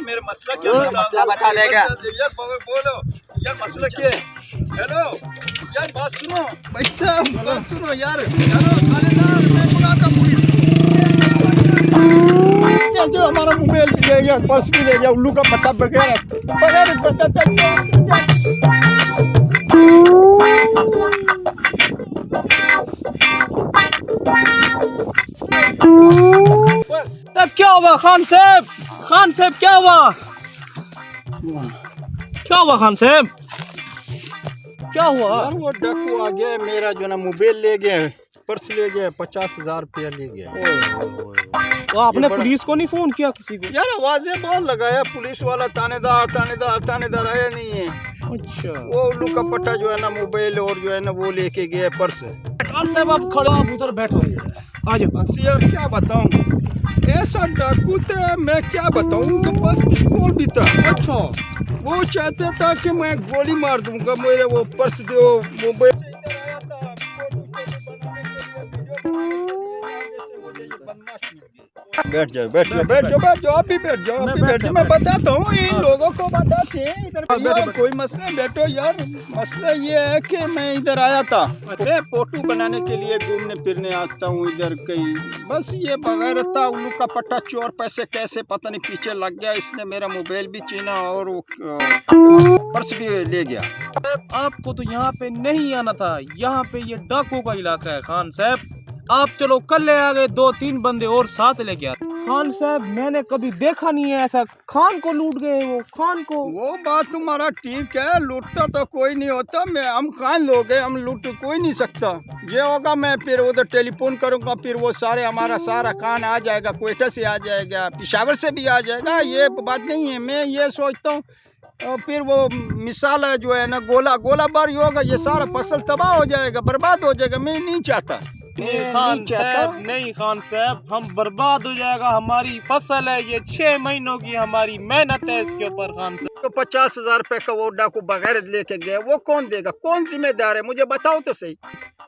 मेरा मसला क्या मसला बता देगा यार बोलो यार मसला क्या है हेलो यार बात सुनो पैसा बात सुनो यार हेलो थानेदार मैं बुलाता पुलिस को जो हमारा मोबाइल भी ले गया पर्स भी ले गया उल्लू का पट्टा बगैर तब क्या हुआ खान साहब क्या हुआ खान साहब क्या हुआ यार वो डाकू आ गया मेरा जो ना मोबाइल ले गया पर्स ले गया 50,000 रुपया ले गया तो आपने पुलिस को नहीं फोन किया किसी को यार आवाजें बहुत लगाया पुलिस वाला थानेदार आया नहीं है अच्छा वो उल्लू का पट्टा जो है ना मोबाइल और जो है ना वो लेके गया पर्स खान साहब आप खड़े आप उधर बैठो आ जाओ बस यार क्या बताऊं ऐसा डाकू थे मैं क्या बताऊं उनके पास पिस्तौल भी था अच्छा वो चाहते था कि मैं गोली मार दूंगा मेरे वो पर्स दो मोबाइल से इधर आया था बैठ जाओ अभी बैठ जाओ मैं बताता हूँ इन लोगों को बताते हैं इधर कोई मसला बैठो यार मसला ये है कि मैं इधर आया था मैं फोटो बनाने के लिए घूमने फिरने आता हूँ इधर कहीं बस ये बगैर था उल्लू का पट्टा चोर पैसे कैसे पता नहीं पीछे लग गया इसने मेरा मोबाइल भी छीना और वो पर्स भी ले गया आपको तो यहाँ पे नहीं आना था यहाँ पे ये डाकू का इलाका है खान साहब आप चलो कल ले आ गए 2-3 बंदे और साथ ले गया खान साहब मैंने कभी देखा नहीं है ऐसा खान को लूट गए वो खान को वो बात तुम्हारा ठीक है लूटता तो कोई नहीं होता हम खान लोग हैं हम लूट कोई नहीं सकता ये होगा मैं फिर उधर टेलीफोन करूंगा फिर वो हमारा सारा खान आ जाएगा कोयटा से आ जाएगा पेशावर से भी आ जाएगा ये बात नहीं है मैं ये सोचता हूँ फिर वो मिसाल है जो है ना गोला बारी होगा ये सारा फसल तबाह हो जाएगा बर्बाद हो जाएगा मैं नहीं चाहता नहीं खान साहब हम बर्बाद हो जाएगा हमारी फसल है ये 6 महीनों की हमारी मेहनत है इसके ऊपर खान साहब तो 50,000 रुपए का वो डाकू बगैर लेके गया वो कौन देगा कौन जिम्मेदार है मुझे बताओ तो सही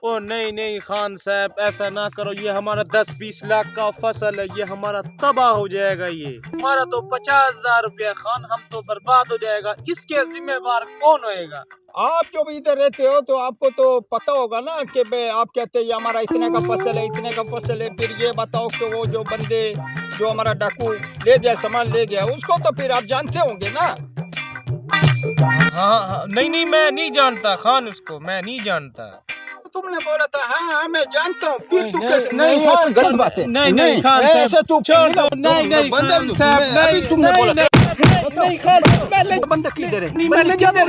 ओ नहीं खान साहब ऐसा ना करो ये हमारा 10-20 लाख का फसल है ये हमारा तबाह हो जाएगा ये हमारा तो 50,000 रुपया खान हम तो बर्बाद हो जाएगा इसके जिम्मेवार कौन होएगा आप जो भी इधर रहते हो तो आपको तो पता होगा ना कि आप कहते हैं ये हमारा इतने का फसल है फिर ये बताओ कि वो जो बंदे जो हमारा डाकू ले गया सामान ले गया उसको तो फिर आप जानते होंगे ना हाँ नहीं मैं नहीं जानता खान उसको मैं नहीं जानता तुमने बोला था हाँ मैं जानता हूँ फिर तू कैसे नहीं गलत बात है नहीं खान ऐसे तू नहीं तुमने बोला नहीं खान बंदा किधर है मैं ले जाता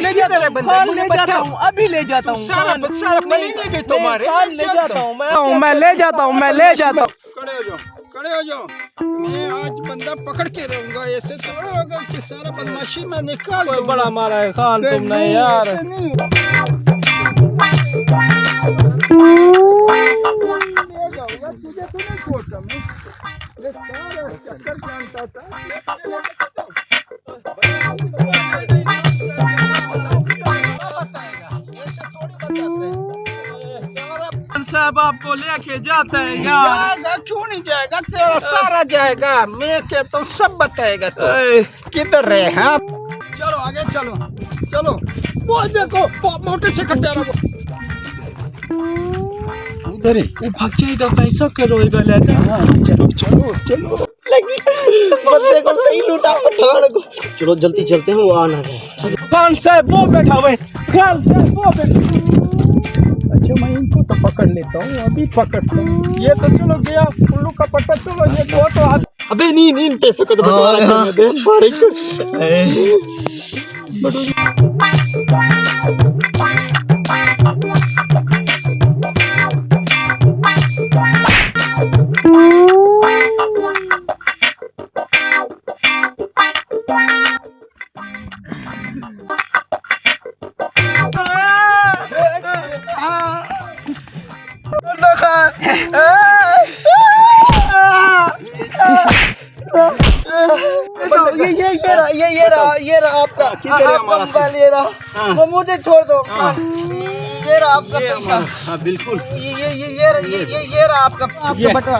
हूँ अभी ले जाता हूँ सारा पनी नहीं गई तुम्हारे ले जाता हूँ मैं ले जाता हूँ खड़े हो जाओ मैं आज बंदा पकड़ के रहूंगा ऐसे थोड़ा होगा कि सारा बदमाशी में निकाल दूंगा बड़ा मारा है खान तुमने यार तुझे तो नहीं छोड़ता मैं सारा चक्कर जानता था साहब आपको लेके जाते हैं यार क्यों नहीं जाएगा तेरा सारा जाएगा मैं कहता हूँ सब बताएगा तो किधर रहे हैं चलो आगे चलो वो देखो मोटर से कटा रहा उधर ही वो भाग जाएगा पैसा करोएगा लेता चलो बंदे को सही लूटा पठान को चलो जल्दी चलते हैं वो आना है खान साहब वो बैठा हुआ है खान साहब वो बैठा अच्छा मैं इनको तो पकड़ लेता हूँ अभी पकड़ता हूँ ये तो चलो गया उल्लू का पट्टा चलो ये दो तो अबे नीन पैसे को तो ये रहा आपका मोबाइल ये रहा वो मुझे छोड़ दो ये रहा आपका पैसा हाँ बिल्कुल ये रहा आपका बटवा